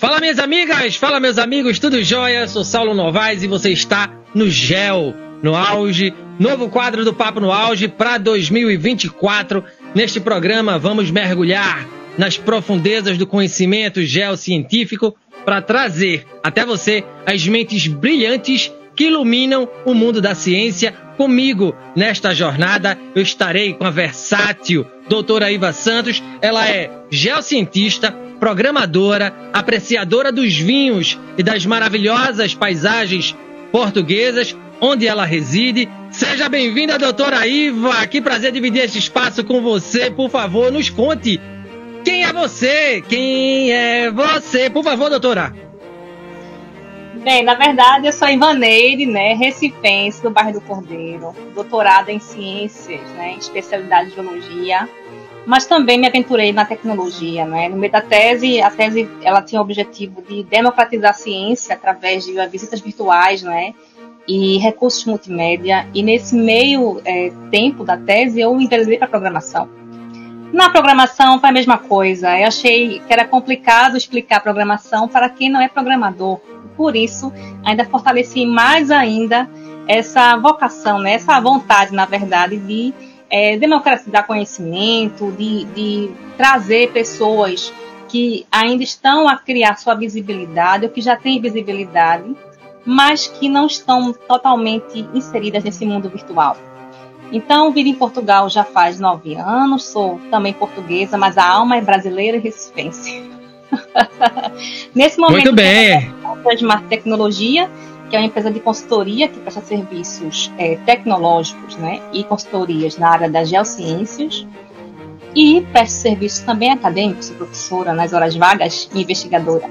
Fala, minhas amigas, fala, meus amigos, tudo jóia? Sou Saulo Novaes e você está no GEL, no Auge, novo quadro do Papo no Auge para 2024. Neste programa vamos mergulhar nas profundezas do conhecimento geocientífico para trazer até você as mentes brilhantes que iluminam o mundo da ciência. Comigo, nesta jornada, eu estarei com a versátil doutora Iva Santos. Ela é geocientista, programadora, apreciadora dos vinhos e das maravilhosas paisagens portuguesas, onde ela reside. Seja bem-vinda, doutora Iva. Que prazer dividir esse espaço com você. Por favor, nos conte quem é você? Quem é você? Por favor, doutora. Bem, na verdade, eu sou Ivaneire, né, recifense do bairro do Cordeiro, doutorada em ciências, né, especialidade em geologia, mas também me aventurei na tecnologia, né. No meio da tese, a tese ela tinha o objetivo de democratizar a ciência através de visitas virtuais, né, e recursos multimédia. E nesse meio tempo da tese, eu enveredei para a programação. Na programação foi a mesma coisa. Eu achei que era complicado explicar programação para quem não é programador. Por isso, ainda fortaleci mais ainda essa vocação, né? Essa vontade, na verdade, de democratizar conhecimento, de trazer pessoas que ainda estão a criar sua visibilidade, ou que já têm visibilidade, mas que não estão totalmente inseridas nesse mundo virtual. Então, vivo em Portugal já faz 9 anos, sou também portuguesa, mas a alma é brasileira e recifense. Nesse momento, muito bem. A Smart Tecnologia, que é uma empresa de consultoria que presta serviços tecnológicos, né, e consultorias na área das geociências, e presto serviços também acadêmicos, sou professora nas horas vagas e investigadora.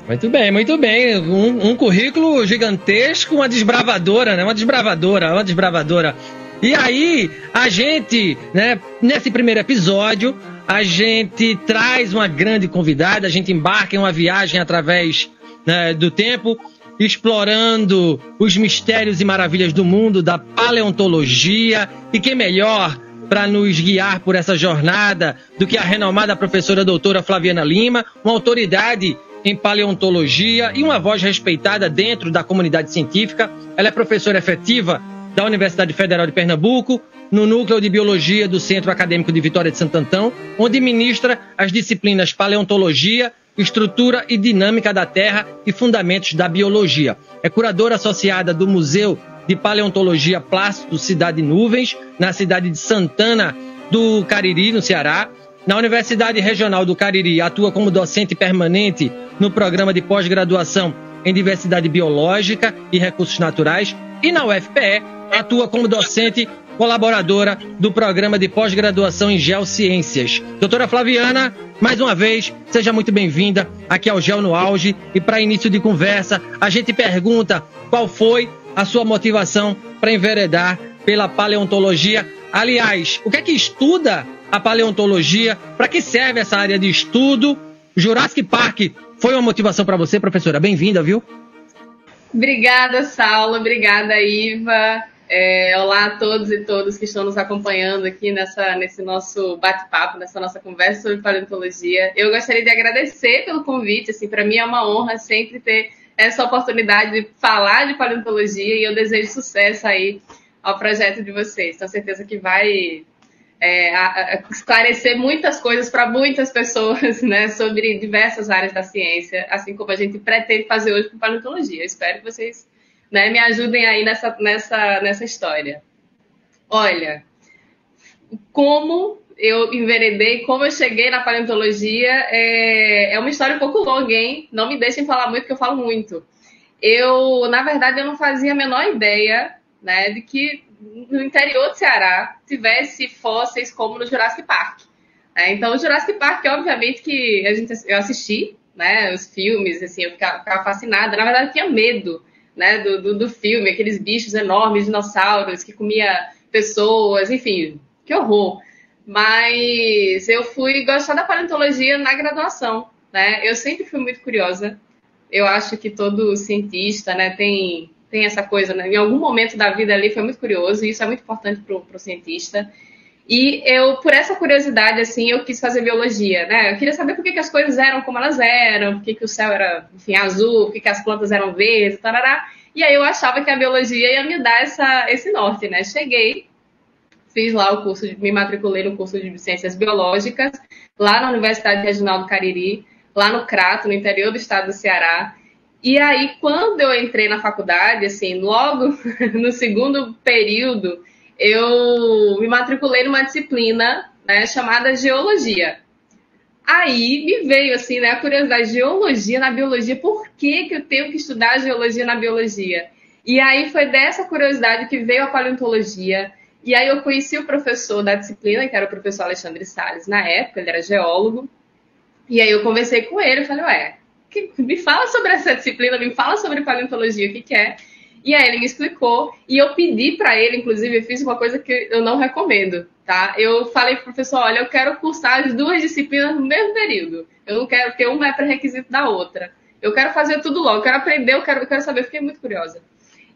Muito bem, muito bem. Um currículo gigantesco, uma desbravadora, né? Uma desbravadora. E aí, a gente, né, nesse primeiro episódio, a gente traz uma grande convidada, a gente embarca em uma viagem através, né, do tempo, explorando os mistérios e maravilhas do mundo da paleontologia. E quem melhor para nos guiar por essa jornada do que a renomada professora doutora Flaviana Lima, uma autoridade em paleontologia e uma voz respeitada dentro da comunidade científica. Ela é professora efetiva da Universidade Federal de Pernambuco, no Núcleo de Biologia do Centro Acadêmico de Vitória de Santo Antão, onde ministra as disciplinas Paleontologia, Estrutura e Dinâmica da Terra e Fundamentos da Biologia. É curadora associada do Museu de Paleontologia Plácido Cidade Nuvens, na cidade de Santana do Cariri, no Ceará. Na Universidade Regional do Cariri, atua como docente permanente no programa de pós-graduação em Diversidade Biológica e Recursos Naturais. E na UFPE, atua como docente colaboradora do programa de pós-graduação em Geociências. Doutora Flaviana, mais uma vez, seja muito bem-vinda aqui ao GEL no Auge. E para início de conversa, a gente pergunta qual foi a sua motivação para enveredar pela paleontologia. Aliás, o que é que estuda a paleontologia? Para que serve essa área de estudo? Jurassic Park foi uma motivação para você, professora? Bem-vinda, viu? Obrigada, Saulo. Obrigada, Iva. Olá a todos e todas que estão nos acompanhando aqui nesse nosso bate-papo, nessa nossa conversa sobre paleontologia. Eu gostaria de agradecer pelo convite. Assim, para mim é uma honra sempre ter essa oportunidade de falar de paleontologia, e eu desejo sucesso aí ao projeto de vocês. Tenho certeza que vai esclarecer muitas coisas para muitas pessoas, né, sobre diversas áreas da ciência, assim como a gente pretende fazer hoje com paleontologia. Eu espero que vocês, né, me ajudem aí nessa história. Olha, como eu enveredei, como eu cheguei na paleontologia, é uma história um pouco longa, hein? Não me deixem falar muito, porque eu falo muito. Na verdade, eu não fazia a menor ideia, né, de que no interior do Ceará tivesse fósseis como no Jurassic Park. Então, o Jurassic Park, obviamente, que eu assisti, né, os filmes, assim, eu ficava fascinada. Na verdade, eu tinha medo, né, do filme, aqueles bichos enormes, dinossauros, que comia pessoas, enfim, que horror. Mas eu fui gostar da paleontologia na graduação, né? Eu sempre fui muito curiosa. Eu acho que todo cientista, né, tem essa coisa, né? Em algum momento da vida ali foi muito curioso, e isso é muito importante para o cientista. E eu, por essa curiosidade, assim, eu quis fazer biologia, né? Eu queria saber por que as coisas eram como elas eram, por que o céu era, enfim, azul, por que as plantas eram verdes, tarará. E aí eu achava que a biologia ia me dar esse norte, né? Cheguei, fiz lá o curso, me matriculei no curso de Ciências Biológicas, lá na Universidade Regional do Cariri, lá no Crato, no interior do estado do Ceará. E aí, quando eu entrei na faculdade, assim, logo no segundo período, eu me matriculei numa disciplina, né, chamada Geologia. Aí me veio, assim, né, a curiosidade, geologia na biologia, por que eu tenho que estudar geologia na biologia? E aí foi dessa curiosidade que veio a paleontologia. E aí eu conheci o professor da disciplina, que era o professor Alexandre Salles, na época, ele era geólogo. E aí eu conversei com ele, eu falei, ué, me fala sobre essa disciplina, me fala sobre paleontologia, o que é? E aí ele me explicou, e eu pedi para ele, inclusive, eu fiz uma coisa que eu não recomendo, tá? Eu falei pro professor, olha, eu quero cursar as duas disciplinas no mesmo período. Eu não quero, porque uma é pré-requisito da outra. Eu quero fazer tudo logo, eu quero aprender, eu quero saber, eu fiquei muito curiosa.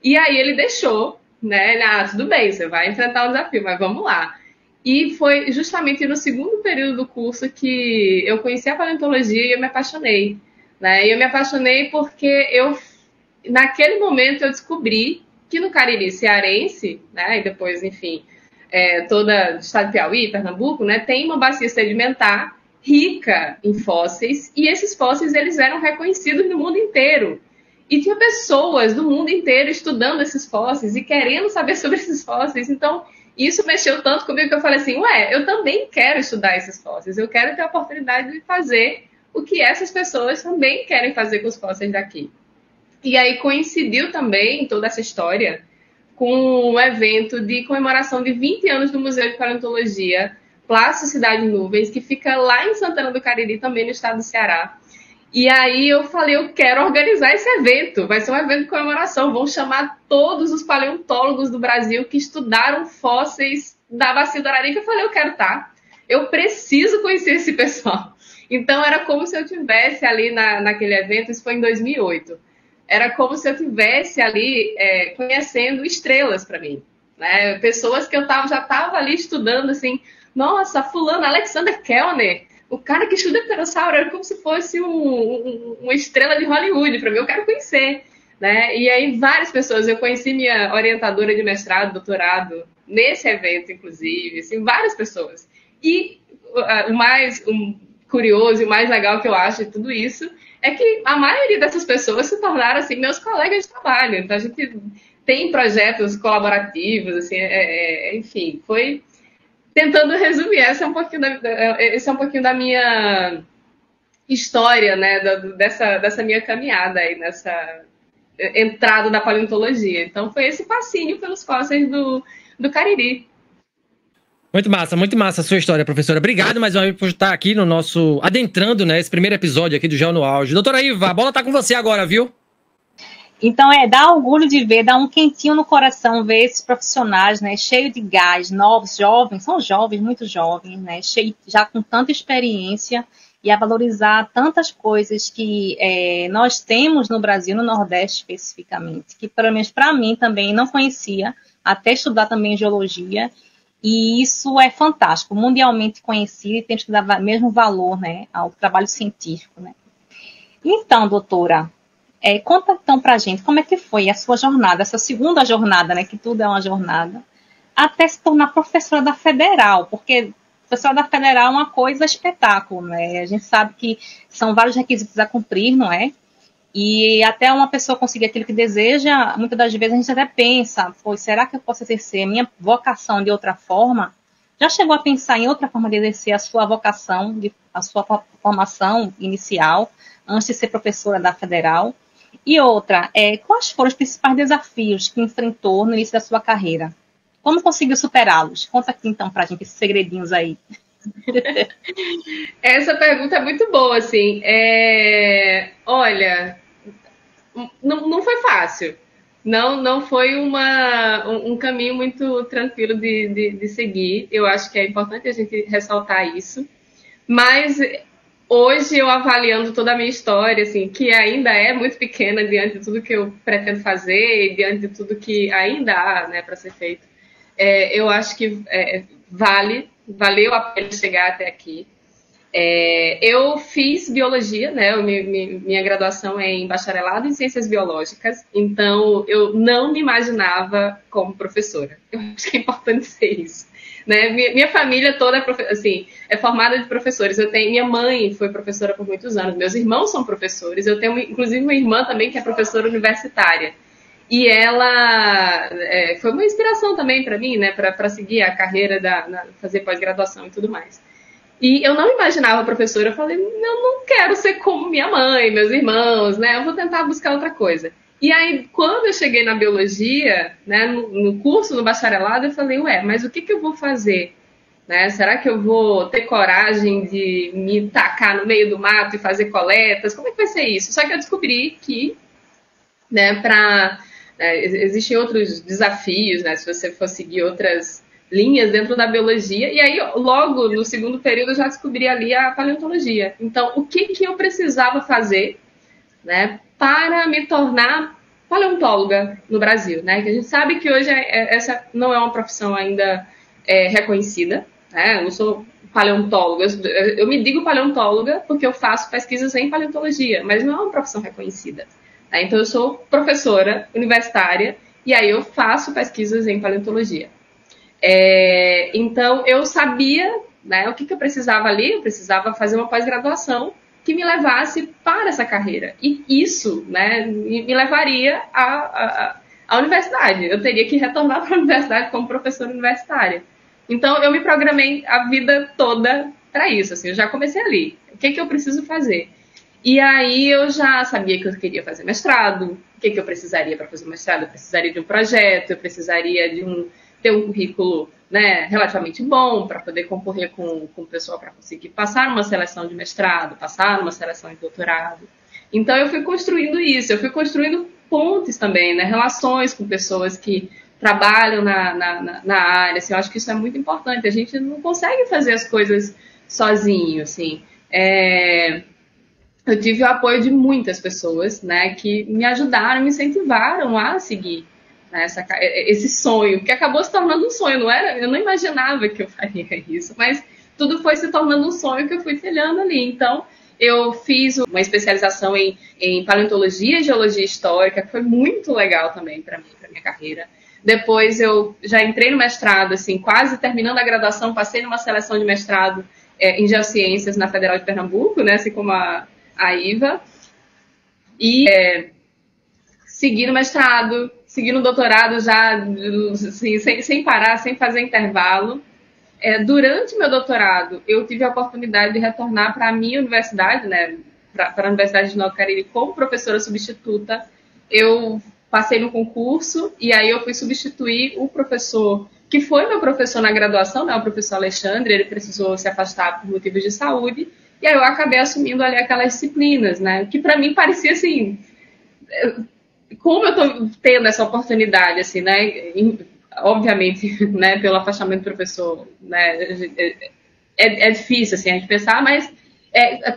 E aí ele deixou, né? Tudo bem, você vai enfrentar o desafio, mas vamos lá. E foi justamente no segundo período do curso que eu conheci a paleontologia e eu me apaixonei, né? E eu me apaixonei porque naquele momento eu descobri que no Cariri cearense, né, e depois, enfim, toda o estado de Piauí, Pernambuco, né, tem uma bacia sedimentar rica em fósseis, e esses fósseis eles eram reconhecidos no mundo inteiro. E tinha pessoas do mundo inteiro estudando esses fósseis e querendo saber sobre esses fósseis. Então, isso mexeu tanto comigo que eu falei assim, eu também quero estudar esses fósseis, eu quero ter a oportunidade de fazer o que essas pessoas também querem fazer com os fósseis daqui. E aí coincidiu também toda essa história com o evento de comemoração de 20 anos do Museu de Paleontologia, Plácio Cidade Nuvens, que fica lá em Santana do Cariri, também no estado do Ceará. E aí eu falei, eu quero organizar esse evento, vai ser um evento de comemoração, vão chamar todos os paleontólogos do Brasil que estudaram fósseis da Bacia do Araripe. Eu falei, eu quero estar, eu preciso conhecer esse pessoal. Então era como se eu tivesse ali naquele evento, isso foi em 2008, era como se eu tivesse ali conhecendo estrelas para mim, né? Pessoas que eu já estava ali estudando, assim, nossa, fulano, Alexander Kellner, o cara que estuda pterossauro, era como se fosse uma estrela de Hollywood para mim, eu quero conhecer, né? E aí várias pessoas, eu conheci minha orientadora de mestrado, doutorado, nesse evento, inclusive, assim, várias pessoas. E o mais curioso e o mais legal que eu acho de tudo isso é que a maioria dessas pessoas se tornaram, assim, meus colegas de trabalho. Então, a gente tem projetos colaborativos, assim, enfim, foi tentando resumir. Esse é um pouquinho da minha história, né, dessa minha caminhada aí, nessa entrada da paleontologia. Então, foi esse passinho pelos fósseis do Cariri. Muito massa a sua história, professora. Obrigado mais uma vez por estar aqui no nosso... adentrando, né, esse primeiro episódio aqui do Geo no Auge. Doutora Iva, a bola tá com você agora, viu? Então, dá orgulho de ver, dá um quentinho no coração ver esses profissionais, né, cheios de gás, novos, jovens, são jovens, muito jovens, né, cheios, já com tanta experiência e a valorizar tantas coisas que nós temos no Brasil, no Nordeste especificamente, que pelo menos para mim também não conhecia, até estudar também geologia. E isso é fantástico, mundialmente conhecido, e temos que dar mesmo valor, né, ao trabalho científico, né. Então, doutora, conta então pra gente como é que foi a sua jornada, essa segunda jornada, né, que tudo é uma jornada, até se tornar professora da Federal, porque professora da Federal é uma coisa espetáculo, né, a gente sabe que são vários requisitos a cumprir, não é? E até uma pessoa conseguir aquilo que deseja, muitas das vezes a gente até pensa, será que eu posso exercer a minha vocação de outra forma? Já chegou a pensar em outra forma de exercer a sua vocação, a sua formação inicial, antes de ser professora da Federal? E outra, quais foram os principais desafios que enfrentou no início da sua carreira? Como conseguiu superá-los? Conta aqui então pra gente esses segredinhos aí. Essa pergunta é muito boa, assim. Olha, não foi fácil. Não foi um caminho muito tranquilo de seguir. Eu acho que é importante a gente ressaltar isso. Mas hoje, eu avaliando toda a minha história, assim, que ainda é muito pequena diante de tudo que eu pretendo fazer, diante de tudo que ainda há, né, para ser feito, eu acho que valeu a pena chegar até aqui. Eu fiz biologia, né? Minha graduação é em bacharelado em ciências biológicas, então eu não me imaginava como professora. Eu acho que é importante dizer isso. Né? Minha família toda assim, é formada de professores. Minha mãe foi professora por muitos anos, meus irmãos são professores, eu tenho inclusive uma irmã também que é professora universitária. E ela foi uma inspiração também para mim, né? Para seguir a carreira, fazer pós-graduação e tudo mais. E eu não imaginava professora, eu falei, eu não quero ser como minha mãe, meus irmãos, né? Eu vou tentar buscar outra coisa. E aí, quando eu cheguei na biologia, né, no curso, no bacharelado, eu falei, mas o que eu vou fazer? Né? Será que eu vou ter coragem de me tacar no meio do mato e fazer coletas? Como é que vai ser isso? Só que eu descobri que, né, existem outros desafios, né, se você for seguir outras linhas dentro da biologia, e aí logo no segundo período eu já descobri ali a paleontologia. Então, o que eu precisava fazer, né, para me tornar paleontóloga no Brasil, né? Que a gente sabe que hoje essa não é uma profissão ainda reconhecida, né? Eu não sou paleontóloga, eu me digo paleontóloga porque eu faço pesquisas em paleontologia, mas não é uma profissão reconhecida. Tá? Então, eu sou professora universitária e aí eu faço pesquisas em paleontologia. Então, eu sabia, né, o que eu precisava ali. Eu precisava fazer uma pós-graduação que me levasse para essa carreira. E isso, né, me levaria à universidade. Eu teria que retornar para a universidade como professora universitária. Então, eu me programei a vida toda para isso. Assim, eu já comecei ali. O que eu preciso fazer? E aí, eu já sabia que eu queria fazer mestrado. O que eu precisaria para fazer mestrado? Eu precisaria de um projeto, eu precisaria ter um currículo, né, relativamente bom para poder concorrer com o pessoal para conseguir passar numa seleção de mestrado, passar numa seleção de doutorado. Então, eu fui construindo isso, eu fui construindo pontes também, né, relações com pessoas que trabalham na área. Assim, eu acho que isso é muito importante. A gente não consegue fazer as coisas sozinho, assim. Eu tive o apoio de muitas pessoas, né, que me ajudaram, me incentivaram a seguir esse sonho, que acabou se tornando um sonho, não era? Eu não imaginava que eu faria isso, mas tudo foi se tornando um sonho que eu fui trilhando ali. Então, eu fiz uma especialização em paleontologia e geologia histórica, que foi muito legal também para mim, para minha carreira. Depois eu já entrei no mestrado, assim, quase terminando a graduação, passei numa seleção de mestrado em geociências na Federal de Pernambuco, né, assim como a Iva, e segui no mestrado, segui no doutorado já, assim, sem parar, sem fazer intervalo. Durante meu doutorado, eu tive a oportunidade de retornar para a minha universidade, né, para a Universidade de Nova Cariri, como professora substituta. Eu passei no concurso e aí eu fui substituir o professor que foi meu professor na graduação, né, o professor Alexandre. Ele precisou se afastar por motivos de saúde, e aí eu acabei assumindo ali aquelas disciplinas, né, que para mim parecia assim... Como eu estou tendo essa oportunidade, assim, né? Obviamente, né, pelo afastamento do professor, né, é difícil, assim, a gente pensar, mas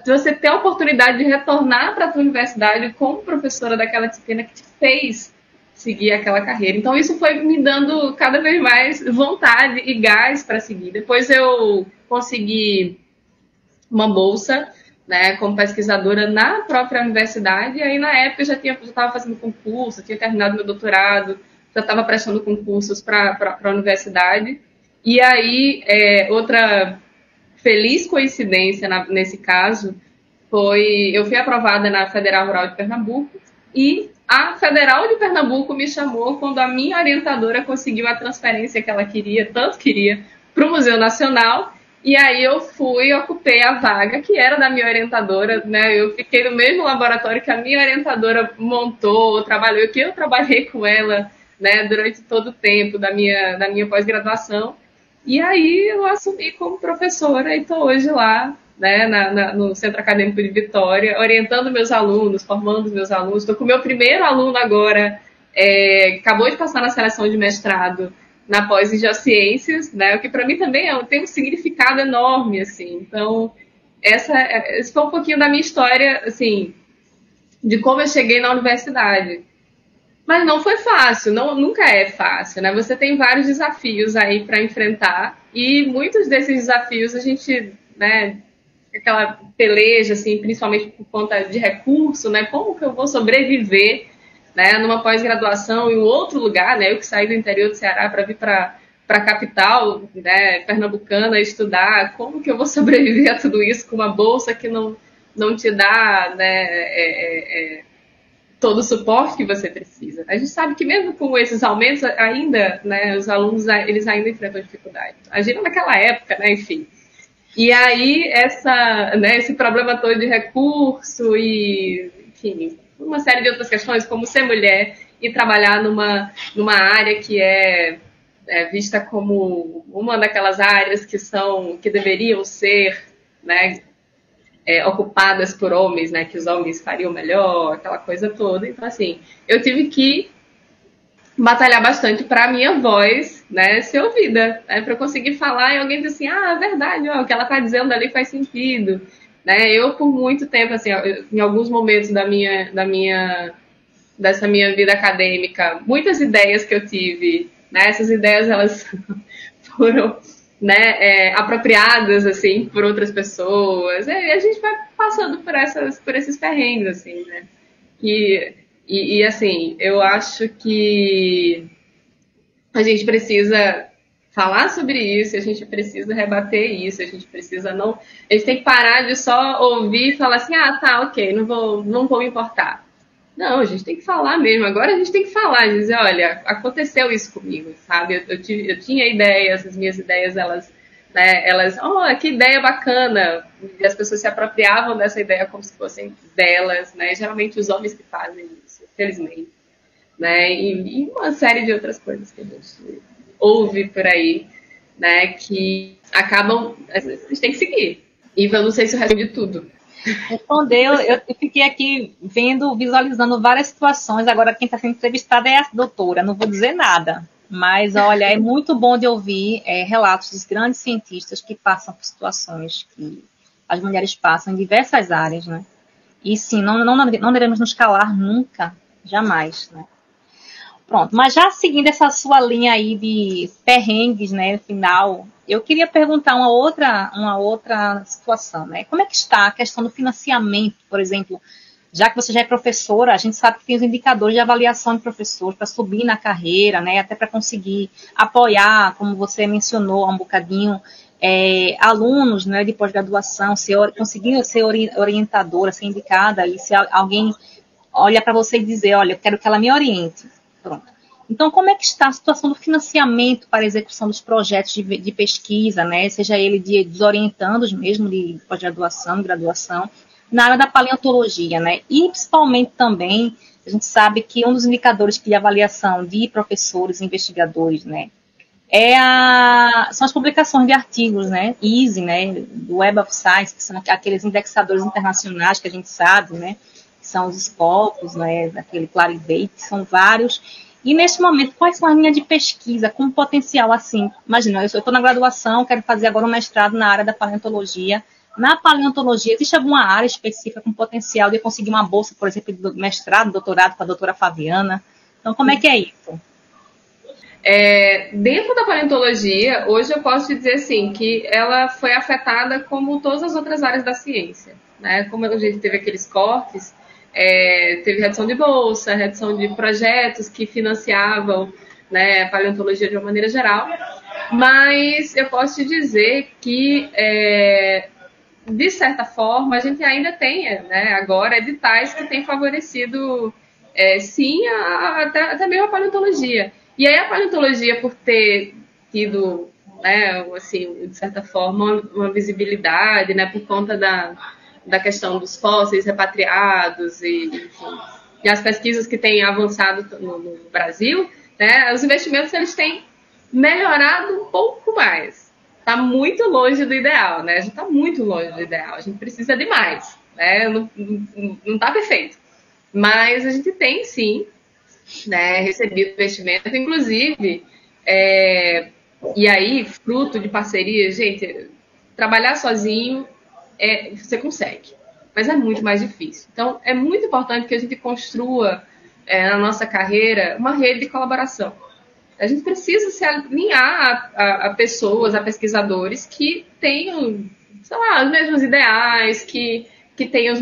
você ter a oportunidade de retornar para a tua universidade como professora daquela disciplina que te fez seguir aquela carreira. Então, isso foi me dando cada vez mais vontade e gás para seguir. Depois eu consegui uma bolsa, né, como pesquisadora na própria universidade, e aí na época eu já estava fazendo concurso, tinha terminado meu doutorado, já estava prestando concursos para a universidade, e aí outra feliz coincidência nesse caso eu fui aprovada na Federal Rural de Pernambuco, e a Federal de Pernambuco me chamou quando a minha orientadora conseguiu a transferência que ela tanto queria, para o Museu Nacional. E aí eu ocupei a vaga que era da minha orientadora, né? Eu fiquei no mesmo laboratório que a minha orientadora montou, trabalhou, que eu trabalhei com ela, né, durante todo o tempo da minha pós-graduação. E aí eu assumi como professora e estou hoje lá, né, no Centro Acadêmico de Vitória, orientando meus alunos, formando meus alunos. Estou com o meu primeiro aluno agora, acabou de passar na seleção de mestrado na pós em geociências, né, o que para mim também tem um significado enorme, assim. Então, esse foi um pouquinho da minha história, assim, de como eu cheguei na universidade. Mas não foi fácil, nunca é fácil, né? Você tem vários desafios aí para enfrentar e muitos desses desafios a gente, né, aquela peleja, assim, principalmente por conta de recurso, né? Como que eu vou sobreviver, né, numa pós-graduação em um outro lugar, né? Eu que saí do interior do Ceará para vir para a capital, né, pernambucana, estudar, como que eu vou sobreviver a tudo isso com uma bolsa que não te dá, né, todo o suporte que você precisa. A gente sabe que mesmo com esses aumentos, ainda, né, os alunos, eles ainda enfrentam dificuldade. Agiram naquela época, né, enfim. E aí, né, esse problema todo de recurso e, enfim, uma série de outras questões, como ser mulher e trabalhar numa área que é vista como uma daquelas áreas que deveriam ser, né, ocupadas por homens, né, que os homens fariam melhor, aquela coisa toda. Então, assim, eu tive que batalhar bastante para a minha voz, né, ser ouvida, né, para eu conseguir falar e alguém dizer assim, é verdade, ó, o que ela está dizendo ali faz sentido, né? Eu por muito tempo, assim, em alguns momentos dessa minha vida acadêmica, muitas ideias que eu tive, né, essas ideias elas foram, né, apropriadas assim por outras pessoas, e a gente vai passando por esses perrengues, assim, né? E assim, eu acho que a gente precisa falar sobre isso, a gente precisa rebater isso, a gente precisa não. A gente tem que parar de só ouvir e falar assim, tá, ok, não vou me importar. Não, a gente tem que falar mesmo. Agora a gente tem que falar, dizer, olha, aconteceu isso comigo, sabe? Eu tinha ideias, as minhas ideias, elas, que ideia bacana. E as pessoas se apropriavam dessa ideia como se fossem delas, né? Geralmente os homens que fazem isso, infelizmente, né? E uma série de outras coisas que a gente ouve por aí, né? Que acabam, a gente tem que seguir. E eu não sei se eu respondi tudo. Respondeu, eu fiquei aqui visualizando várias situações. Agora quem está sendo entrevistada é a doutora, não vou dizer nada. Mas, olha, é muito bom de ouvir relatos dos grandes cientistas que passam por situações que as mulheres passam em diversas áreas, né? E sim, não devemos nos calar nunca, jamais, né? Pronto, mas já seguindo essa sua linha aí de perrengues, né, final, eu queria perguntar uma outra situação, né? Como é que está a questão do financiamento, por exemplo, já que você já é professora, a gente sabe que tem os indicadores de avaliação de professores para subir na carreira, né, até para conseguir apoiar, como você mencionou há um bocadinho, alunos, né, de pós-graduação, conseguir ser orientadora, ser indicada, e se alguém olha para você e dizer, olha, eu quero que ela me oriente. Pronto. Então, como é que está a situação do financiamento para a execução dos projetos de pesquisa, né? Seja ele dos orientandos mesmo, de pós-graduação, graduação, na área da paleontologia, né? E, principalmente também, a gente sabe que um dos indicadores de avaliação de professores e investigadores, né? São as publicações de artigos, né? EASY, né? Do Web of Science, que são aqueles indexadores internacionais que a gente sabe, né? São os Scopus, né, aquele Clarivate, são vários. E, neste momento, quais são as linhas de pesquisa com potencial assim? Imagina, eu estou na graduação, quero fazer agora um mestrado na área da paleontologia. Na paleontologia, existe alguma área específica com potencial de conseguir uma bolsa, por exemplo, de mestrado, doutorado com a doutora Fabiana? Então, como é que é isso? Dentro da paleontologia, hoje eu posso te dizer assim, que ela foi afetada como todas as outras áreas da ciência, né? Como a gente teve aqueles cortes, teve redução de bolsa, redução de projetos que financiavam, né, a paleontologia de uma maneira geral, mas eu posso te dizer que, de certa forma, a gente ainda tem, né, agora editais que têm favorecido, sim, até mesmo a paleontologia. E aí a paleontologia, por ter tido, né, assim, de certa forma, uma visibilidade, né, por conta da questão dos fósseis repatriados enfim, e as pesquisas que têm avançado no Brasil, né, os investimentos eles têm melhorado um pouco mais. Está muito longe do ideal, né? A gente está muito longe do ideal. A gente precisa de mais, né? Não está perfeito. Mas a gente tem, sim, né, recebido investimento, inclusive, e aí, fruto de parceria, gente, trabalhar sozinho você consegue, mas é muito mais difícil. Então, é muito importante que a gente construa na nossa carreira, uma rede de colaboração. A gente precisa se alinhar a pessoas, a pesquisadores que tenham, sei lá, os mesmos ideais, que tenham os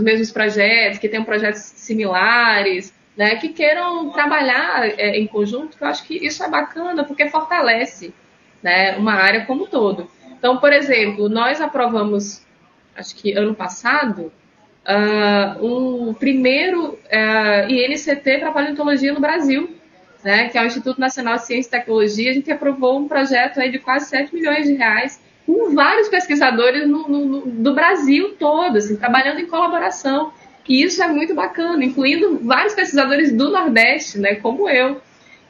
mesmos projetos, que tenham projetos similares, né, que queiram trabalhar em conjunto, que eu acho que isso é bacana, porque fortalece, né, uma área como um todo. Então, por exemplo, nós aprovamos, acho que ano passado, um primeiro INCT para paleontologia no Brasil, né, que é o Instituto Nacional de Ciência e Tecnologia. A gente aprovou um projeto aí de quase 7 milhões de reais, com vários pesquisadores do Brasil todo, assim, trabalhando em colaboração. E isso é muito bacana, incluindo vários pesquisadores do Nordeste, né, como eu.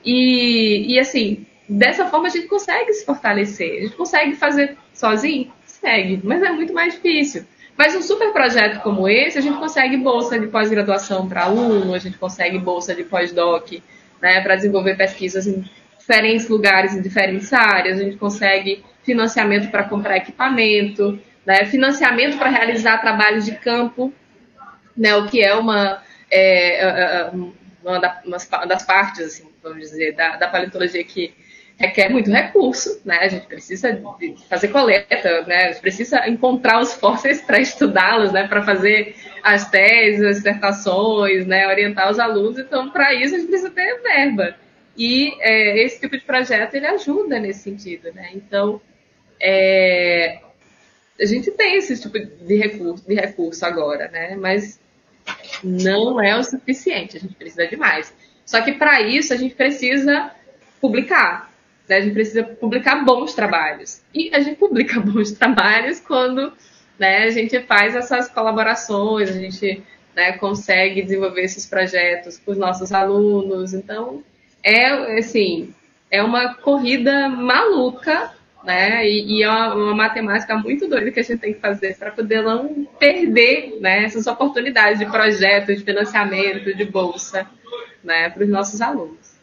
E assim, dessa forma a gente consegue se fortalecer. A gente consegue fazer sozinho? Consegue, mas é muito mais difícil. Mas um super projeto como esse, a gente consegue bolsa de pós-graduação para aluno, a gente consegue bolsa de pós-doc, né, para desenvolver pesquisas em diferentes lugares, em diferentes áreas, a gente consegue financiamento para comprar equipamento, né, financiamento para realizar trabalhos de campo, né, o que é uma das partes, assim, vamos dizer, da paleontologia que requer muito recurso, né? A gente precisa de fazer coleta, né? A gente precisa encontrar os fósseis para estudá-los, né? Para fazer as teses, as dissertações, né? Orientar os alunos. Então, para isso, a gente precisa ter verba. E esse tipo de projeto, ele ajuda nesse sentido, né? Então, a gente tem esse tipo de recurso agora, né? Mas não é o suficiente, a gente precisa de mais. Só que, para isso, a gente precisa publicar. A gente precisa publicar bons trabalhos. E a gente publica bons trabalhos quando, né, a gente faz essas colaborações, a gente, né, consegue desenvolver esses projetos com os nossos alunos. Então, assim, é uma corrida maluca, né, e é uma matemática muito doida que a gente tem que fazer para poder não perder, né, essas oportunidades de projeto, de financiamento, de bolsa, né, para os nossos alunos.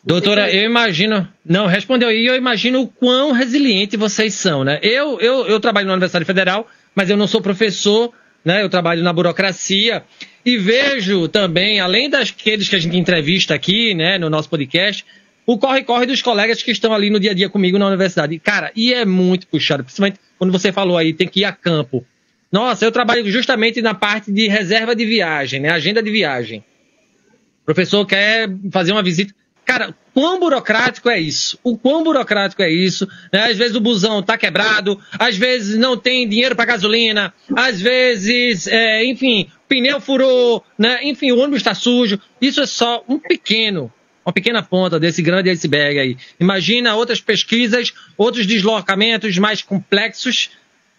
Doutora, eu imagino... Não, respondeu aí, eu imagino o quão resiliente vocês são, né? Eu trabalho na Universidade Federal, mas eu não sou professor, né? Eu trabalho na burocracia e vejo também, além daqueles que a gente entrevista aqui, né, no nosso podcast, o corre-corre dos colegas que estão ali no dia a dia comigo na universidade. Cara, e é muito puxado, principalmente quando você falou aí, tem que ir a campo. Nossa, eu trabalho justamente na parte de reserva de viagem, né? Agenda de viagem. O professor quer fazer uma visita... Cara, quão burocrático é isso? O quão burocrático é isso? Né? Às vezes o busão tá quebrado, às vezes não tem dinheiro para gasolina, às vezes, enfim, o pneu furou, né? Enfim, o ônibus está sujo. Isso é só uma pequena ponta desse grande iceberg aí. Imagina outras pesquisas, outros deslocamentos mais complexos,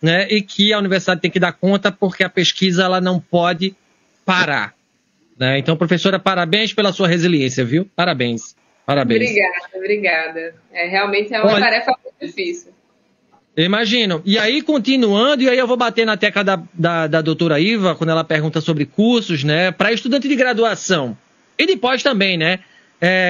né? E que a universidade tem que dar conta porque a pesquisa ela não pode parar. Né? Então, professora, parabéns pela sua resiliência, viu? Parabéns. Obrigada. Realmente é uma tarefa muito difícil. Eu imagino. E aí, continuando, e aí eu vou bater na tecla da doutora Iva, quando ela pergunta sobre cursos, né? Para estudante de graduação, e de pós também, né?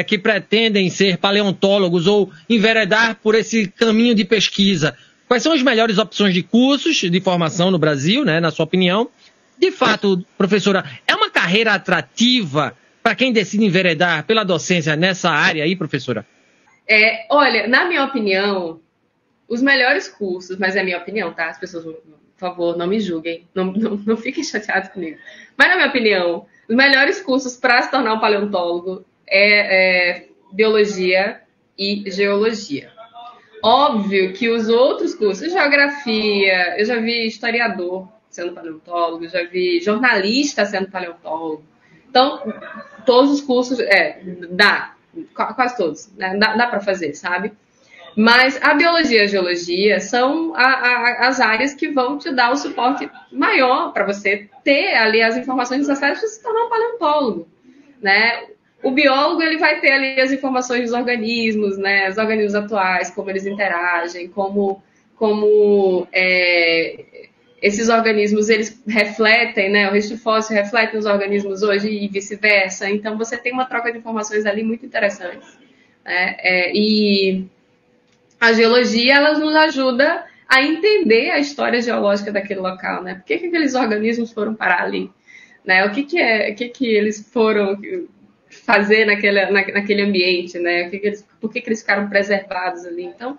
Que pretendem ser paleontólogos ou enveredar por esse caminho de pesquisa. Quais são as melhores opções de cursos de formação no Brasil, né? Na sua opinião? De fato, professora, é uma carreira atrativa para quem decide enveredar pela docência nessa área aí, professora? Olha, na minha opinião, os melhores cursos, mas é minha opinião, tá? As pessoas, por favor, não me julguem, não fiquem chateados comigo. Mas na minha opinião, os melhores cursos para se tornar um paleontólogo é biologia e geologia. Óbvio que os outros cursos, geografia, eu já vi historiador sendo paleontólogo, já vi jornalista sendo paleontólogo. Então, todos os cursos, quase todos, né? Dá para fazer, sabe? Mas a biologia e a geologia são as áreas que vão te dar o suporte maior para você ter ali as informações necessárias para se tornar um paleontólogo, né? O biólogo, ele vai ter ali as informações dos organismos, né? Os organismos atuais, como eles interagem, como esses organismos, eles refletem, né? O registro fóssil reflete os organismos hoje e vice-versa. Então, você tem uma troca de informações ali muito interessante. Né? E a geologia, ela nos ajuda a entender a história geológica daquele local, né? Por que aqueles organismos foram parar ali? né? O que eles foram fazer naquele ambiente, né? Por que eles ficaram preservados ali? Então,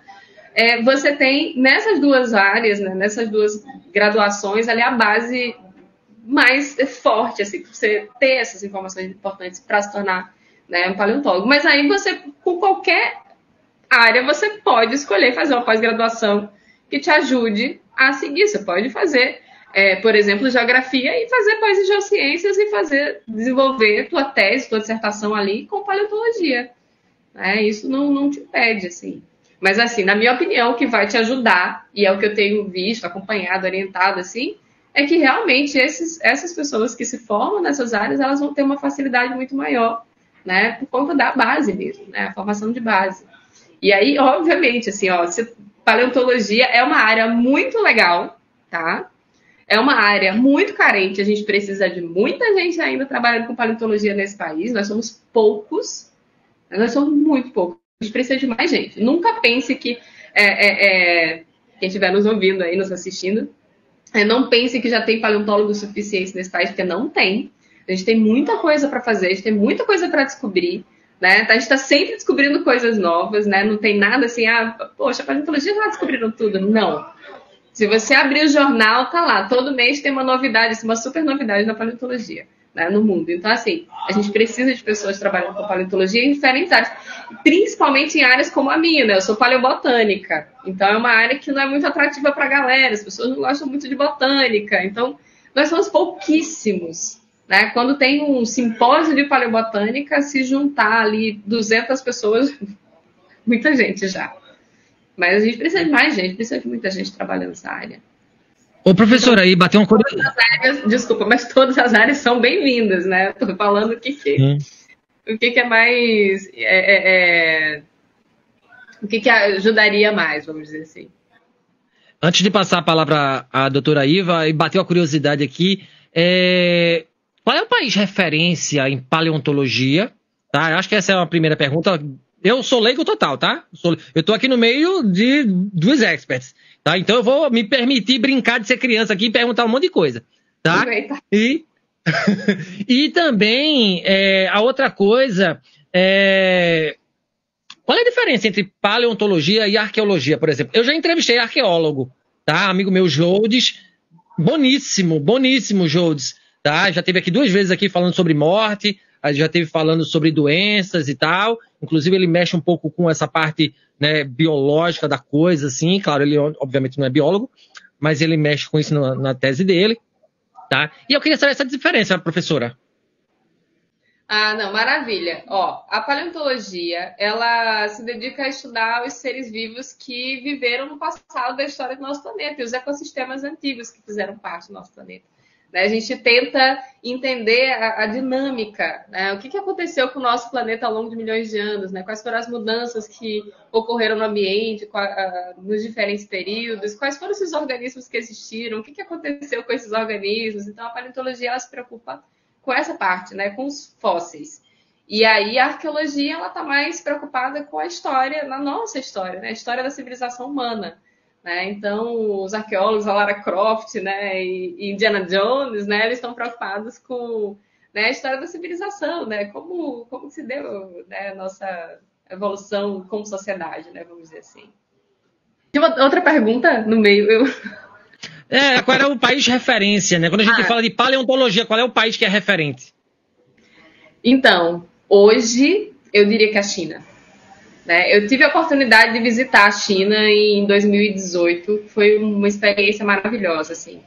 você tem nessas duas áreas, né, nessas duas graduações, ali a base mais forte, assim, para você ter essas informações importantes para se tornar, né, um paleontólogo. Mas aí você, com qualquer área, você pode escolher fazer uma pós-graduação que te ajude a seguir. Você pode fazer, por exemplo, geografia e fazer pós em geociências e desenvolver tua tese, tua dissertação ali com paleontologia. Isso não te impede, assim. Mas, assim, na minha opinião, o que vai te ajudar, e é o que eu tenho visto, acompanhado, orientado, assim, é que realmente essas pessoas que se formam nessas áreas, elas vão ter uma facilidade muito maior, né, por conta da base mesmo, né, a formação de base. E aí, obviamente, assim, paleontologia é uma área muito legal, tá? É uma área muito carente, a gente precisa de muita gente ainda trabalhando com paleontologia nesse país, nós somos poucos, nós somos muito poucos, a gente precisa de mais gente. Nunca pense que quem estiver nos ouvindo aí, nos assistindo, não pense que já tem paleontólogos suficientes nesse país, porque não tem. A gente tem muita coisa para fazer, a gente tem muita coisa para descobrir, né? A gente está sempre descobrindo coisas novas, né? Não tem nada assim, poxa, a paleontologia já descobriram tudo. Não. Se você abrir o jornal, tá lá. Todo mês tem uma novidade, assim, uma super novidade na paleontologia, né, no mundo. Então, assim, a gente precisa de pessoas trabalhando com paleontologia em diferentes áreas, principalmente em áreas como a minha, né? Eu sou paleobotânica, então é uma área que não é muito atrativa para a galera, as pessoas não gostam muito de botânica, então nós somos pouquíssimos, né? Quando tem um simpósio de paleobotânica, se juntar ali 200 pessoas, muita gente já. Mas a gente precisa de mais gente, precisa de muita gente trabalhando nessa área. Ô, professora, aí bateu uma curiosidade. Desculpa, mas todas as áreas são bem-vindas, né? Estou falando o que é mais... o que ajudaria mais, vamos dizer assim. Antes de passar a palavra à doutora Iva, e bateu a curiosidade aqui, qual é o país referência em paleontologia? Tá? Eu acho que essa é a primeira pergunta. Eu sou leigo total, tá? Eu estou aqui no meio de dos experts, tá? Então eu vou me permitir brincar de ser criança aqui e perguntar um monte de coisa, tá? E também, a outra coisa, qual é a diferença entre paleontologia e arqueologia, por exemplo? Eu já entrevistei arqueólogo, tá? Amigo meu, Jodes, boníssimo Jodes, tá? Já esteve aqui 2 vezes aqui falando sobre morte, já esteve falando sobre doenças e tal. Inclusive, ele mexe um pouco com essa parte, né, biológica da coisa, assim. Claro, ele obviamente não é biólogo, mas ele mexe com isso na tese dele, tá? E eu queria saber essa diferença, professora. Não, maravilha. A paleontologia, ela se dedica a estudar os seres vivos que viveram no passado da história do nosso planeta e os ecossistemas antigos que fizeram parte do nosso planeta. A gente tenta entender a dinâmica, né? O que aconteceu com o nosso planeta ao longo de milhões de anos, né? Quais foram as mudanças que ocorreram no ambiente, nos diferentes períodos, quais foram esses organismos que existiram, o que aconteceu com esses organismos. Então, a paleontologia ela se preocupa com essa parte, né? Com os fósseis. E aí, a arqueologia ela está mais preocupada com a história, na nossa história, né? A história da civilização humana. Né? Então, os arqueólogos, a Lara Croft, né, e Indiana Jones, né, eles estão preocupados com, né, a história da civilização, né, como se deu, né, a nossa evolução como sociedade, né, vamos dizer assim. Tinha outra pergunta no meio. Qual é o país referência, né? Quando a gente fala de paleontologia, qual é o país que é referente? Então, hoje, eu diria que a China. Eu tive a oportunidade de visitar a China em 2018, foi uma experiência maravilhosa, assim.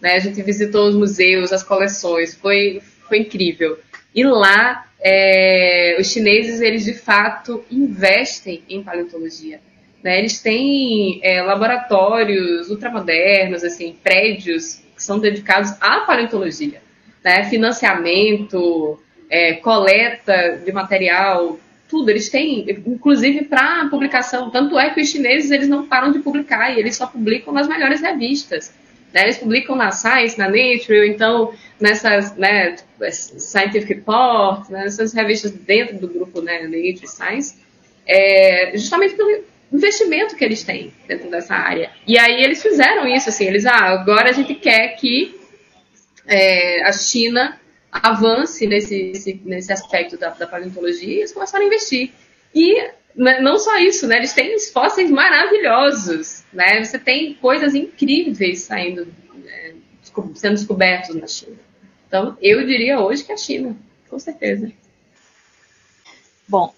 A gente visitou os museus, as coleções, foi incrível. E lá, os chineses, eles de fato investem em paleontologia. Eles têm laboratórios ultramodernos, assim, prédios que são dedicados à paleontologia. Financiamento, coleta de material, tudo, eles têm, inclusive para publicação, tanto é que os chineses eles não param de publicar e eles só publicam nas melhores revistas, eles publicam na Science, na Nature, ou então nessas, né, Scientific Report, nessas revistas dentro do grupo, né, Nature Science, justamente pelo investimento que eles têm dentro dessa área. E aí eles fizeram isso, assim, agora a gente quer que a China avance nesse aspecto da paleontologia, e eles começaram a investir. E não só isso, né? Eles têm fósseis maravilhosos, né? Você tem coisas incríveis saindo, sendo descobertos na China. Então, eu diria hoje que é a China, com certeza. Bom,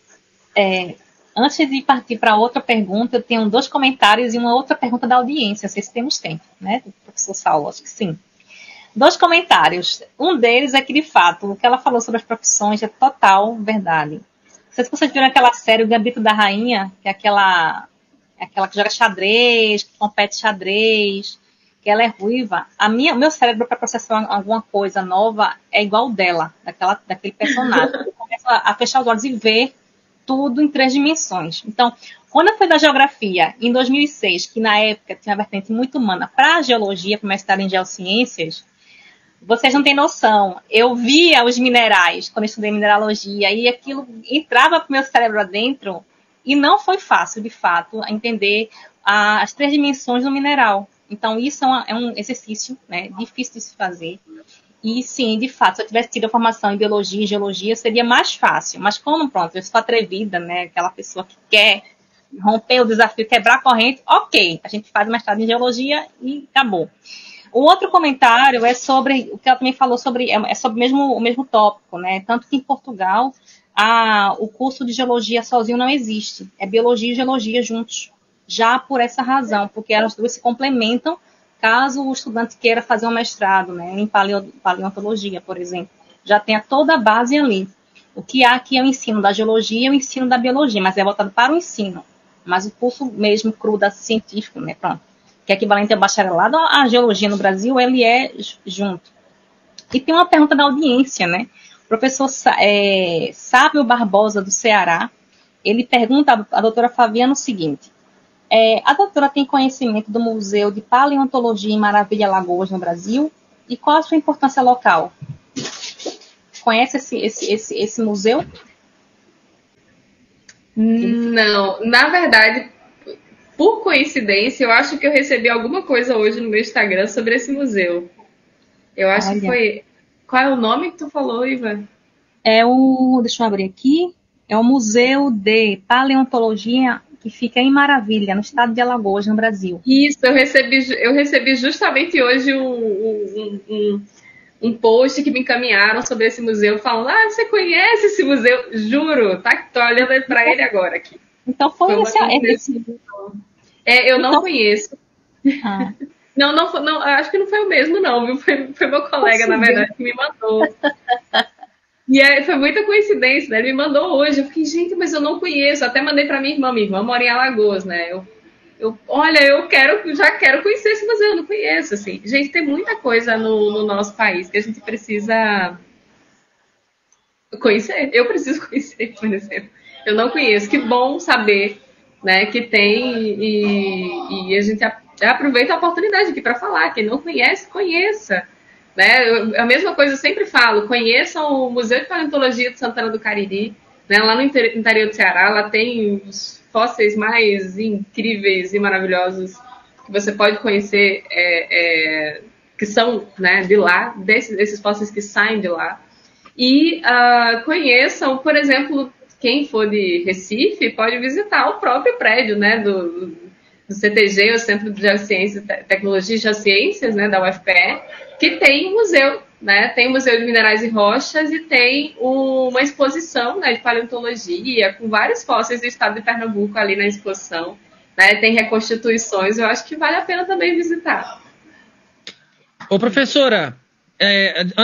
antes de partir para outra pergunta, eu tenho 2 comentários e uma outra pergunta da audiência. Não sei se temos tempo, né, professor Saulo? Acho que sim. 2 comentários. Um deles é que, de fato, o que ela falou sobre as profissões é total verdade. Não sei se vocês viram aquela série O Gambito da Rainha, que é aquela que joga xadrez, que compete xadrez, que ela é ruiva. O meu cérebro, para processar alguma coisa nova, é igual dela, daquele personagem. Eu começo a fechar os olhos e ver tudo em 3 dimensões. Então, quando eu fui da geografia, em 2006, que na época tinha uma vertente muito humana para a geologia, para mestrado em geociências, vocês não têm noção. Eu via os minerais quando eu estudei mineralogia e aquilo entrava para o meu cérebro adentro e não foi fácil, de fato, entender as 3 dimensões do mineral. Então, isso é um exercício, né, difícil de se fazer. E sim, de fato, se eu tivesse tido a formação em biologia e geologia, seria mais fácil. Mas como, pronto, eu sou atrevida, né, aquela pessoa que quer romper o desafio, quebrar a corrente, ok, a gente faz mestrado em geologia e acabou. O outro comentário é sobre o que ela também falou sobre, é sobre o mesmo tópico, né? Tanto que em Portugal o curso de geologia sozinho não existe. É biologia e geologia juntos. Já por essa razão, porque as duas se complementam caso o estudante queira fazer um mestrado, né? Em paleontologia, por exemplo. Já tenha toda a base ali. O que há aqui é o ensino da geologia e o ensino da biologia, mas é voltado para o ensino. Mas o curso mesmo cru da científico, né? Pronto. Que é equivalente ao bacharelado, a geologia no Brasil, ele é junto. E tem uma pergunta da audiência, né? O professor Sábio Barbosa, do Ceará, ele pergunta à doutora Fabiana o seguinte: a doutora tem conhecimento do Museu de Paleontologia em Maravilha, Alagoas, no Brasil? E qual a sua importância local? Conhece esse museu? Não, na verdade, por coincidência, eu acho que eu recebi alguma coisa hoje no meu Instagram sobre esse museu. Eu acho que foi... Qual é o nome que tu falou, Iva? Deixa eu abrir aqui. É o Museu de Paleontologia que fica em Maravilha, no estado de Alagoas, no Brasil. Isso, eu recebi justamente hoje um post que me encaminharam sobre esse museu, falando: você conhece esse museu? Juro, tá? Tô olhando para ele agora aqui. Então foi esse. Eu não conheço. Ah. Não, acho que não foi o mesmo, não, viu? Foi meu colega, na verdade, que me mandou. E foi muita coincidência, né? Ele me mandou hoje. Eu fiquei, gente, mas eu não conheço. Até mandei pra minha irmã mora em Alagoas, né? Olha, já quero conhecer esse museu, eu não conheço, assim. Gente, tem muita coisa no nosso país que a gente precisa conhecer. Eu preciso conhecer, por exemplo. Eu não conheço. Que bom saber, né, que tem e a gente aproveita a oportunidade aqui para falar. Quem não conhece, conheça. Né? A mesma coisa eu sempre falo: conheçam o Museu de Paleontologia de Santana do Cariri, né? Lá no interior do Ceará. Lá tem os fósseis mais incríveis e maravilhosos que você pode conhecer, que são, né, de lá, desses fósseis que saem de lá. E conheçam, por exemplo, quem for de Recife pode visitar o próprio prédio, né, do CTG, o Centro de Geociências, Tecnologia e Geociências, né, da UFPE, que tem um museu, né? Tem o Museu de Minerais e Rochas e tem uma exposição, né, de paleontologia com vários fósseis do estado de Pernambuco ali na exposição, né? Tem reconstituições, eu acho que vale a pena também visitar. Ô, professora,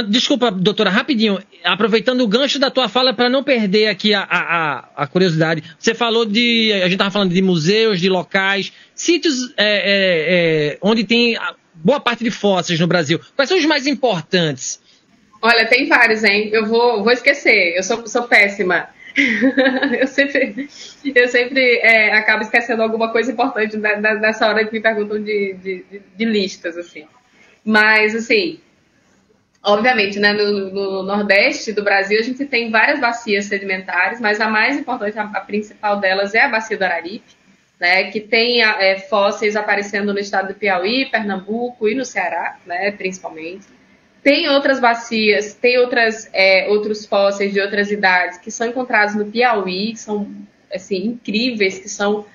desculpa, doutora, rapidinho, aproveitando o gancho da tua fala para não perder aqui a curiosidade, você falou a gente estava falando de museus, de locais, sítios onde tem boa parte de fósseis no Brasil. Quais são os mais importantes? Olha, tem vários, hein? Eu vou esquecer, eu sou péssima. eu sempre acabo esquecendo alguma coisa importante nessa hora que me perguntam de listas, assim. Mas, assim, obviamente, né, no Nordeste do Brasil a gente tem várias bacias sedimentares, mas a mais importante, a principal delas, é a Bacia do Araripe, né, que tem fósseis aparecendo no estado do Piauí, Pernambuco e no Ceará, né, principalmente. Tem outras bacias, tem outros fósseis de outras idades que são encontrados no Piauí, que são assim, incríveis, que são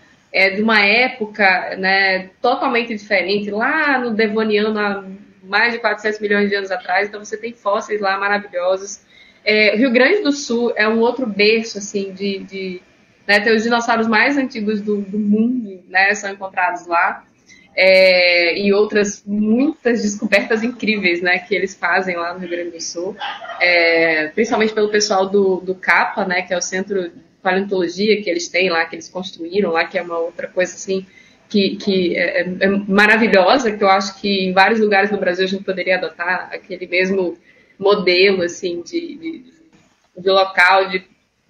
de uma época, né, totalmente diferente, lá no Devoniano, há mais de 400 milhões de anos atrás. Então você tem fósseis lá maravilhosos. Rio Grande do Sul é um outro berço assim, né, tem os dinossauros mais antigos do mundo, né, são encontrados lá. E outras muitas descobertas incríveis, né, que eles fazem lá no Rio Grande do Sul, principalmente pelo pessoal do CAPA, né, que é o Centro de Paleontologia que eles têm lá, que eles construíram lá, que é uma outra coisa assim que é maravilhosa, que eu acho que em vários lugares no Brasil a gente poderia adotar aquele mesmo modelo assim de local de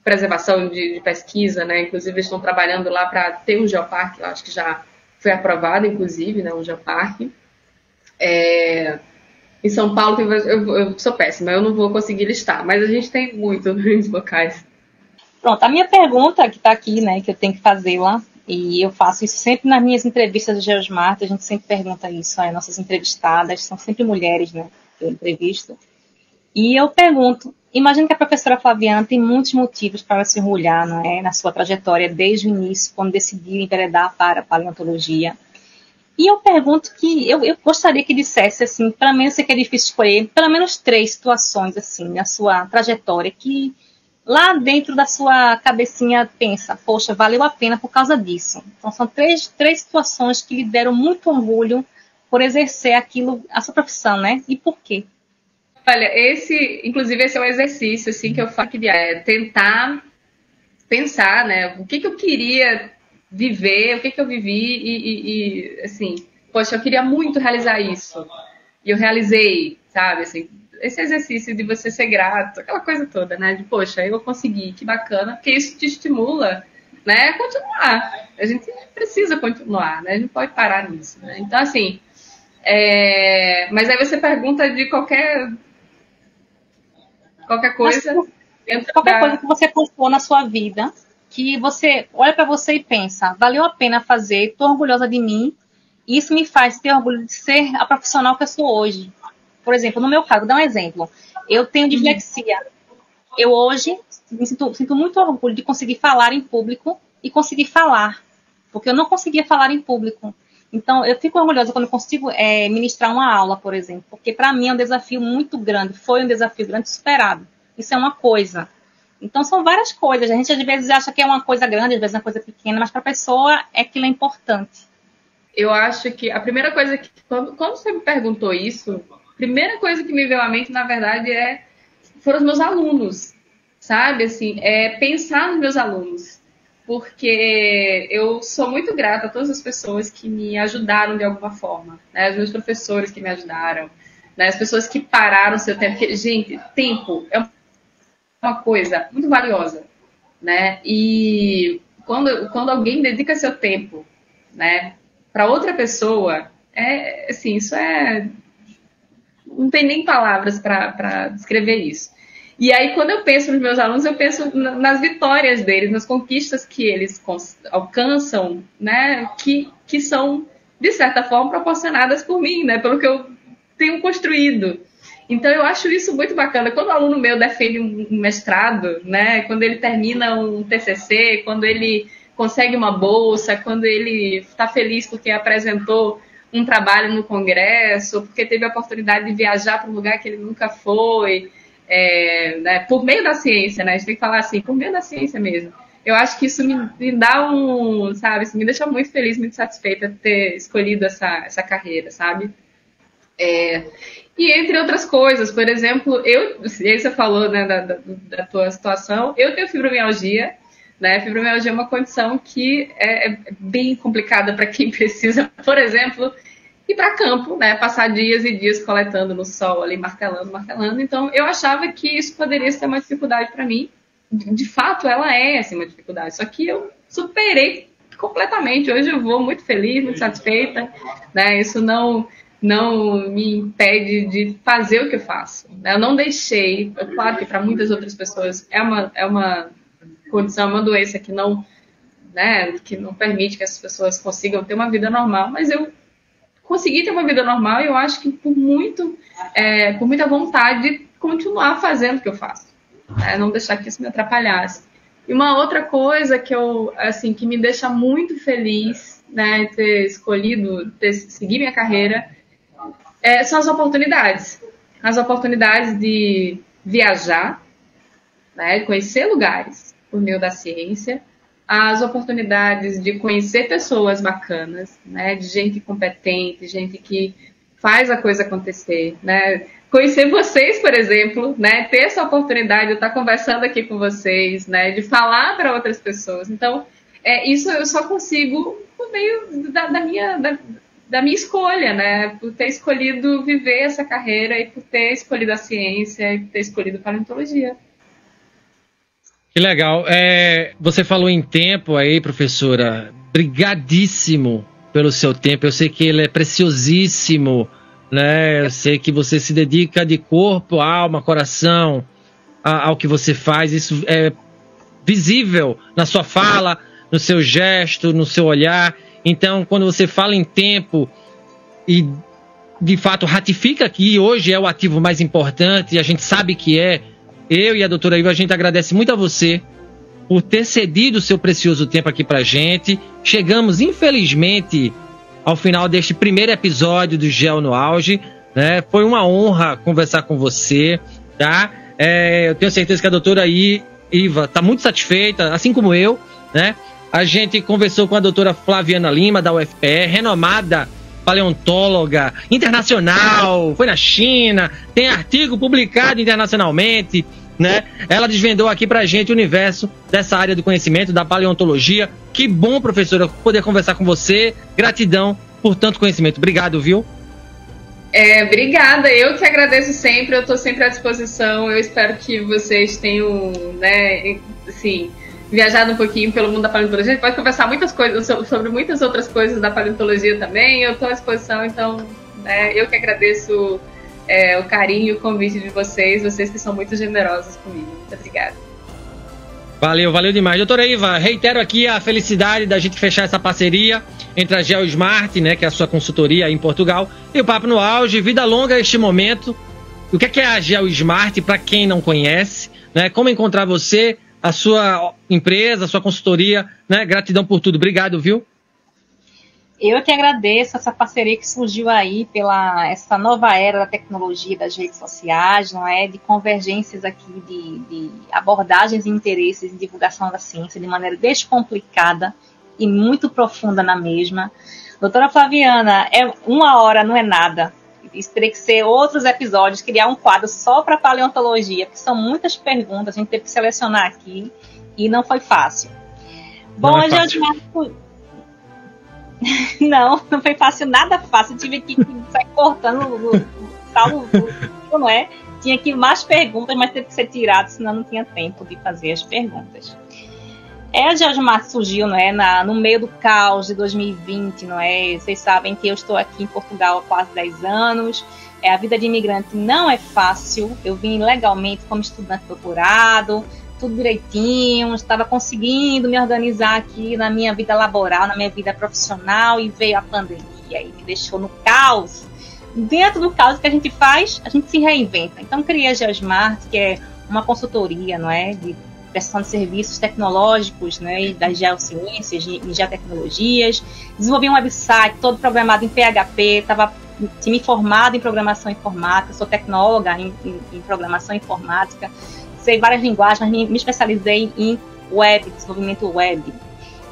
preservação, de pesquisa, né? Inclusive eles estão trabalhando lá para ter um geoparque, eu acho que já foi aprovado, inclusive, né, um geoparque. Em São Paulo, eu sou péssima, eu não vou conseguir listar, mas a gente tem muitos locais. Pronto, a minha pergunta que está aqui, né, que eu tenho que fazê-la, e eu faço isso sempre nas minhas entrevistas do Geosmart, a gente sempre pergunta isso, as nossas entrevistadas são sempre mulheres, né, que eu entrevisto. E eu pergunto, imagino que a professora Flaviana tem muitos motivos para se orgulhar, não é, na sua trajetória desde o início, quando decidiu enveredar para a paleontologia. E eu pergunto que, eu gostaria que dissesse, assim, pelo menos sei que é difícil escolher, pelo menos 3 situações, assim, na sua trajetória, que lá dentro da sua cabecinha pensa, poxa, valeu a pena por causa disso. Então são três situações que lhe deram muito orgulho por exercer aquilo, a sua profissão, né? E por quê? Olha, inclusive esse é um exercício assim, que eu faço, tentar pensar, né, o que eu queria viver, o que eu vivi e assim, poxa, eu queria muito realizar isso. E eu realizei, sabe, assim, esse exercício de você ser grato, aquela coisa toda, né, de poxa, eu consegui, que bacana, porque isso te estimula, né, a continuar. A gente precisa continuar, né, a gente não pode parar nisso, né. Então, assim, mas aí você pergunta de qualquer coisa. Qualquer coisa que você postou na sua vida, que você olha para você e pensa, valeu a pena fazer, estou orgulhosa de mim, e isso me faz ter orgulho de ser a profissional que eu sou hoje. Por exemplo, no meu caso, vou dar um exemplo. Eu tenho dislexia. Eu hoje sinto muito orgulho de conseguir falar em público e conseguir falar, porque eu não conseguia falar em público. Então, eu fico orgulhosa quando eu consigo ministrar uma aula, por exemplo, porque para mim é um desafio muito grande, foi um desafio grande superado. Isso é uma coisa. Então, são várias coisas. A gente, às vezes, acha que é uma coisa grande, às vezes é uma coisa pequena, mas para a pessoa aquilo é importante. Eu acho que a primeira coisa que... Quando você me perguntou isso, a primeira coisa que me veio à mente, na verdade, foram os meus alunos, sabe? Assim, pensar nos meus alunos. Porque eu sou muito grata a todas as pessoas que me ajudaram de alguma forma, né? Os meus professores que me ajudaram, né? As pessoas que pararam seu tempo. Porque, gente, tempo é uma coisa muito valiosa, né? E quando alguém dedica seu tempo, né, para outra pessoa, assim, isso não tem nem palavras para descrever isso. E aí, quando eu penso nos meus alunos, eu penso nas vitórias deles, nas conquistas que eles alcançam, né, que são, de certa forma, proporcionadas por mim, né, pelo que eu tenho construído. Então, eu acho isso muito bacana. Quando um aluno meu defende um mestrado, né, quando ele termina um TCC, quando ele consegue uma bolsa, quando ele está feliz porque apresentou um trabalho no congresso, porque teve a oportunidade de viajar para um lugar que ele nunca foi, né, por meio da ciência, né? A gente tem que falar assim, por meio da ciência mesmo. Eu acho que isso me dá sabe, isso me deixa muito feliz, muito satisfeita de ter escolhido essa carreira, sabe? E entre outras coisas, por exemplo, você falou, né, da tua situação, eu tenho fibromialgia, né? Fibromialgia é uma condição que é bem complicada para quem precisa, por exemplo, ir para campo, né? Passar dias e dias coletando no sol, ali, martelando. Então, eu achava que isso poderia ser uma dificuldade para mim. De fato, ela é assim, uma dificuldade. Só que eu superei completamente. Hoje eu vou muito feliz, muito satisfeita, né? Isso não me impede de fazer o que eu faço, né? Eu não deixei. Claro que para muitas outras pessoas é uma condição, uma doença que não permite que as pessoas consigam ter uma vida normal, mas eu conseguir ter uma vida normal, e eu acho que por muita vontade de continuar fazendo o que eu faço, né? Não deixar que isso me atrapalhasse. E uma outra coisa que me deixa muito feliz, né, ter escolhido seguir minha carreira, são as oportunidades. As oportunidades de viajar, né, de conhecer lugares por meio da ciência, as oportunidades de conhecer pessoas bacanas, né, de gente competente, gente que faz a coisa acontecer, né? Conhecer vocês, por exemplo, né, ter essa oportunidade de estar conversando aqui com vocês, né, de falar para outras pessoas. Então, isso eu só consigo por meio da minha escolha, né, por ter escolhido viver essa carreira e por ter escolhido a ciência e por ter escolhido paleontologia. Que legal. Você falou em tempo aí, professora. Brigadíssimo pelo seu tempo. Eu sei que ele é preciosíssimo, né? Eu sei que você se dedica de corpo, alma, coração ao que você faz. Isso é visível na sua fala, no seu gesto, no seu olhar. Então, quando você fala em tempo e de fato ratifica que hoje é o ativo mais importante, e a gente sabe que eu e a doutora Iva, a gente agradece muito a você por ter cedido o seu precioso tempo aqui pra gente. Chegamos, infelizmente, ao final deste primeiro episódio do Geo no Auge, né? Foi uma honra conversar com você, tá? Eu tenho certeza que a doutora Iva está muito satisfeita, assim como eu, né? A gente conversou com a doutora Flaviana Lima, da UFPE, renomada paleontóloga internacional, foi na China, tem artigo publicado internacionalmente, né? Ela desvendou aqui pra gente o universo dessa área do conhecimento, da paleontologia. Que bom, professora, poder conversar com você. Gratidão por tanto conhecimento. Obrigado, viu? Obrigada, eu que agradeço sempre, eu estou sempre à disposição. Eu espero que vocês tenham, né, assim, viajado um pouquinho pelo mundo da paleontologia. A gente pode conversar muitas coisas sobre muitas outras coisas da paleontologia também. Eu estou à disposição, então, né, eu que agradeço o carinho e o convite de vocês que são muito generosos comigo. Muito obrigada. Valeu demais. Doutora Iva, reitero aqui a felicidade da gente fechar essa parceria entre a GeoSmart, né, que é a sua consultoria aí em Portugal, e o Papo no Auge. Vida longa a este momento. O que é a GeoSmart, para quem não conhece, né? Como encontrar você, a sua empresa, a sua consultoria, né? Gratidão por tudo. Obrigado, viu? Eu que agradeço essa parceria que surgiu aí pela essa nova era da tecnologia, das redes sociais, não é? De convergências aqui de abordagens e interesses em divulgação da ciência de maneira descomplicada e muito profunda na mesma. Doutora Flaviana, 1 hora não é nada. Isso teria que ser outros episódios, criar um quadro só para paleontologia, porque são muitas perguntas, a gente teve que selecionar aqui e não foi fácil. Bom, a GeoSmart... Não foi fácil, nada fácil. Eu tive que sair cortando não é? Tinha que mais perguntas, mas teve que ser tirado, senão não tinha tempo de fazer as perguntas. A GeoSmart surgiu, não é, no meio do caos de 2020, não é? Vocês sabem que eu estou aqui em Portugal há quase 10 anos. A vida de imigrante não é fácil. Eu vim legalmente como estudante de doutorado, tudo direitinho, estava conseguindo me organizar aqui na minha vida laboral, na minha vida profissional, e veio a pandemia e me deixou no caos. Dentro do caos, o que a gente faz? A gente se reinventa. Então, criei a GeoSmart, que é uma consultoria, não é, de prestação de serviços tecnológicos, né, e das geociências e geotecnologias. Desenvolvi um website todo programado em PHP, tinha me formado em programação informática, sou tecnóloga em programação informática, sei várias linguagens, mas me especializei em web, desenvolvimento web.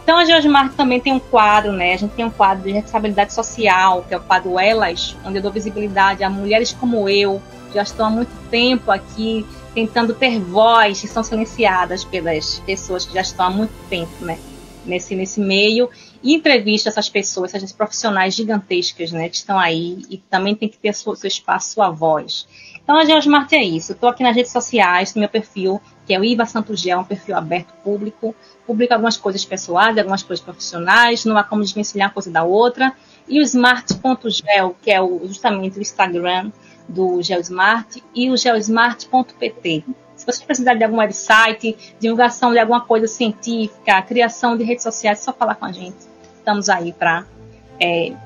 Então, a GeoSmart também tem um quadro, né? A gente tem um quadro de responsabilidade social, que é o quadro Elas, onde eu dou visibilidade a mulheres como eu, que já estão há muito tempo aqui tentando ter voz, e são silenciadas pelas pessoas que já estão há muito tempo, né, nesse meio, e entrevista essas pessoas, essas profissionais gigantescas, né, que estão aí e também tem que ter seu espaço, sua voz. Então, a GeoSmart é isso. Eu estou aqui nas redes sociais, no meu perfil, que é o Iva Santos Geo, um perfil aberto público. Publico algumas coisas pessoais, algumas coisas profissionais, não há como desvencilhar uma coisa da outra. E o smart.geo, que é justamente o Instagram do GeoSmart, e o geosmart.pt. Se vocês precisarem de algum website, divulgação de alguma coisa científica, criação de redes sociais, é só falar com a gente. Estamos aí para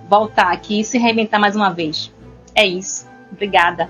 voltar aqui e se reinventar mais uma vez. É isso. Obrigada.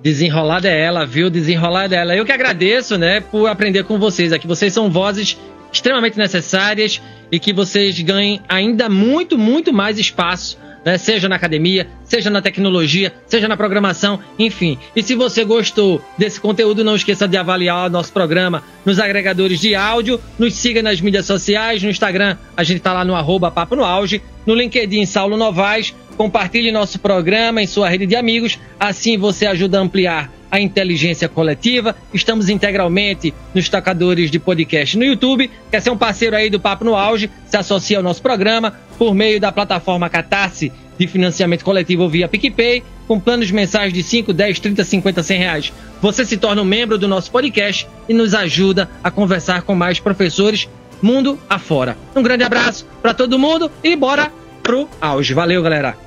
Desenrolada é ela, viu? Desenrolada é ela. Eu que agradeço, né, por aprender com vocês aqui. Vocês são vozes extremamente necessárias e que vocês ganhem ainda muito, muito mais espaço, né? Seja na academia, seja na tecnologia, seja na programação, enfim. E se você gostou desse conteúdo, não esqueça de avaliar o nosso programa nos agregadores de áudio, nos siga nas mídias sociais, no Instagram, a gente tá lá no @Papo no Auge, no LinkedIn, Saulo Novaes. Compartilhe nosso programa em sua rede de amigos, assim você ajuda a ampliar a inteligência coletiva. Estamos integralmente nos tocadores de podcast no YouTube. Quer ser um parceiro aí do Papo no Auge? Se associa ao nosso programa por meio da plataforma Catarse de financiamento coletivo via PicPay, com planos mensais de 5, 10, 30, 50, 100 reais. Você se torna um membro do nosso podcast e nos ajuda a conversar com mais professores mundo afora. Um grande abraço para todo mundo e bora pro auge. Valeu, galera!